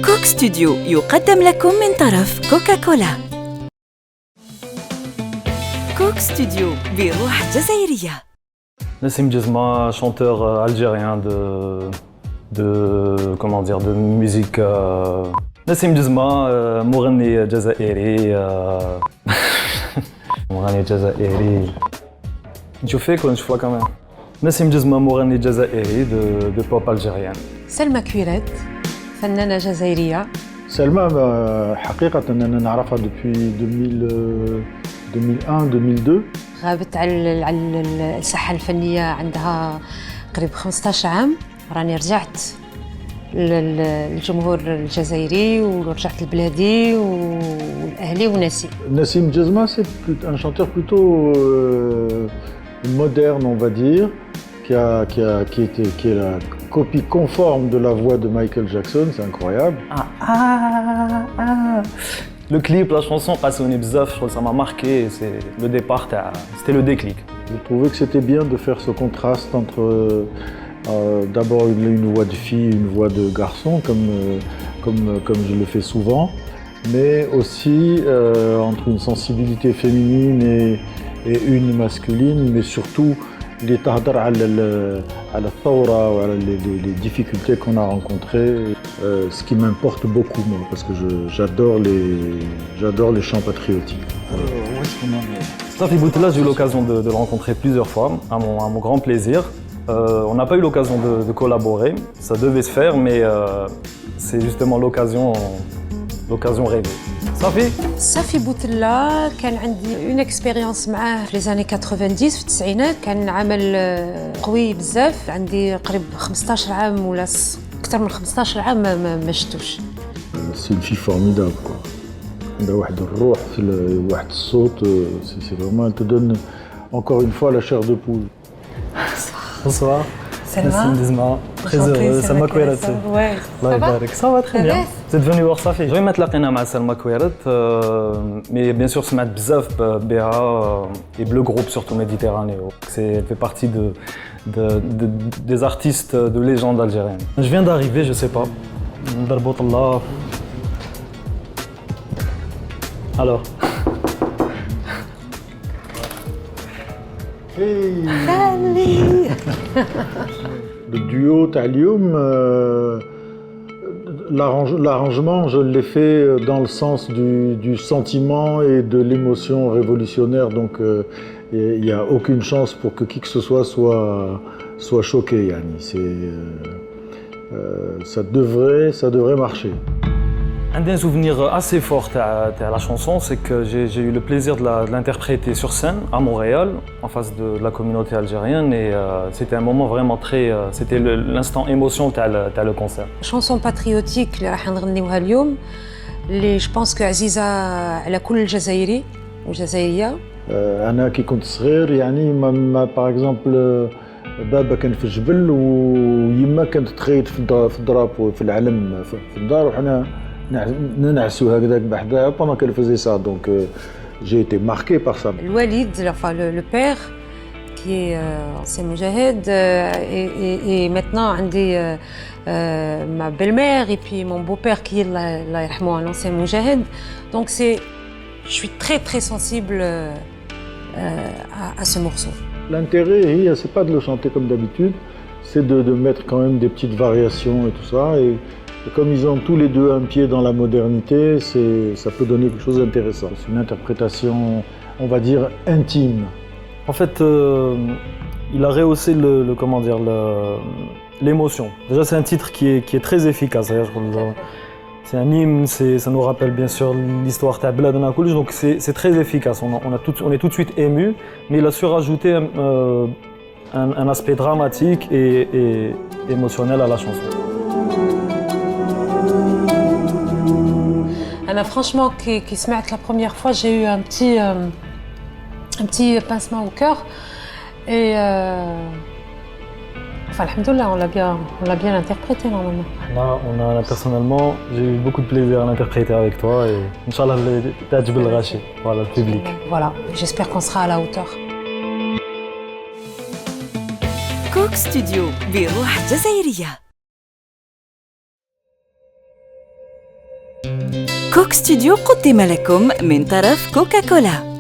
كوك ستوديو يقدم لكم من طرف كوكاكولا. كوك ستوديو بروح جزائرية. Nassim Djezma, chanteur algérien de musique. Nassim Djezma, مغني جزائري. مغني جزائري. نشوفك ولا نشوفها كمان. Nassim Djezma, مغني جزائري de pop algérienne. سلمى كويرات فنانة جزائرية. سلمى حقيقة أننا نعرفها depuis 2001-2002. غابت على الساحة الفنية عندها قريب 15 عام. راني رجعت للجمهور الجزائري ورجعت لبلادي والأهلي وناسي. Nassim Djezma, c'est un chanteur plutôt moderne, on va dire, qui est la copie conforme de la voix de Michael Jackson, c'est incroyable. Le clip, la chanson, Passionné Bzaf, je trouve que ça m'a marqué. C'est le départ, c'était le déclic. Je trouvais que c'était bien de faire ce contraste entre d'abord une voix de fille, une voix de garçon, comme je le fais souvent, mais aussi entre une sensibilité féminine et une masculine, mais surtout les tahdar à la thawra, les difficultés qu'on a rencontrées, ce qui m'importe beaucoup moi, parce que j'adore les chants patriotiques. Safi Boutella, j'ai eu l'occasion de le rencontrer plusieurs fois, à mon grand plaisir. On n'a pas eu l'occasion de collaborer, ça devait se faire, mais c'est justement l'occasion rêvée. صافي بوتلا كان عندي اون اكسبيريونس معاه في لي زاني 90 في التسعينات. كان عمل قوي بزاف. عندي قريب 15 عام ولا اكثر من 15 عام ما شفتوش. C'est une fille formidable quoi. عندها واحد الروح واحد الصوت. C'est vraiment, elle te donne encore une fois la chair de poule. Bonsoir. Nassim Djezma, très heureux. Salma Kouirat. Ouais. Allah يبارك. Ça va très bien. Vous êtes venu voir Safi. J'ai jamais تلاقينا مع سلمى كويرات, mais bien sûr سمعت بزاف بها et le groupe surtout Méditerranée. Elle fait partie des artistes de légende algérienne. Je viens d'arriver, je sais pas. Darbout Allah. Alors. Le duo Talium, l'arrangement, je l'ai fait dans le sens du sentiment et de l'émotion révolutionnaire, donc il n'y a aucune chance pour que qui que ce soit choqué. Yani. Ça devrait marcher. Un souvenir assez fort à la chanson, c'est que j'ai eu le plaisir de l'interpréter sur scène à Montréal, en face de la communauté algérienne, et c'était un moment vraiment très... c'était l'instant émotion de le concert. Chanson patriotique اللي راح نغنيوها اليوم اللي جو بونس كو عزيزة على كل جزائري وجزائرية. أنا كي كنت صغير يعني باغ اكزومبل بابا كان في الجبل ويما كانت تخيط في الدراب في العلم في الدار وحنا ننعسو هكذاك بحدها pendant qu'elle faisait ça, donc j'ai été marqué par ça. الوالد, enfin le père qui est ancien moujahid, et maintenant عندي ma belle-mère et puis mon beau-père qui est Allah يرحمه un ancien moujahid, donc je suis très très sensible à ce morceau. L'intérêt, c'est pas de le chanter comme d'habitude, c'est de mettre quand même des petites variations et tout ça. Et comme ils ont tous les deux un pied dans la modernité, ça peut donner quelque chose d'intéressant. C'est une interprétation, on va dire, intime. En fait, il a rehaussé l'émotion. Déjà, c'est un titre qui est très efficace. C'est un hymne, ça nous rappelle bien sûr l'histoire de Bladana Koulish, donc c'est très efficace. On est tout de suite ému, mais il a su rajouter un aspect dramatique et émotionnel à la chanson. Franchement, qui se met la première fois, j'ai eu un petit pincement au cœur. Et enfin, alhamdoulilah, on l'a bien interprété normalement. Personnellement, j'ai eu beaucoup de plaisir à l'interpréter avec toi et Inch'Allah, t'ajib al-ghashi, voilà, le public. Voilà, j'espère qu'on sera à la hauteur. كوك ستوديو بروح جزائرية. كوك ستوديو قدم لكم من طرف كوكاكولا.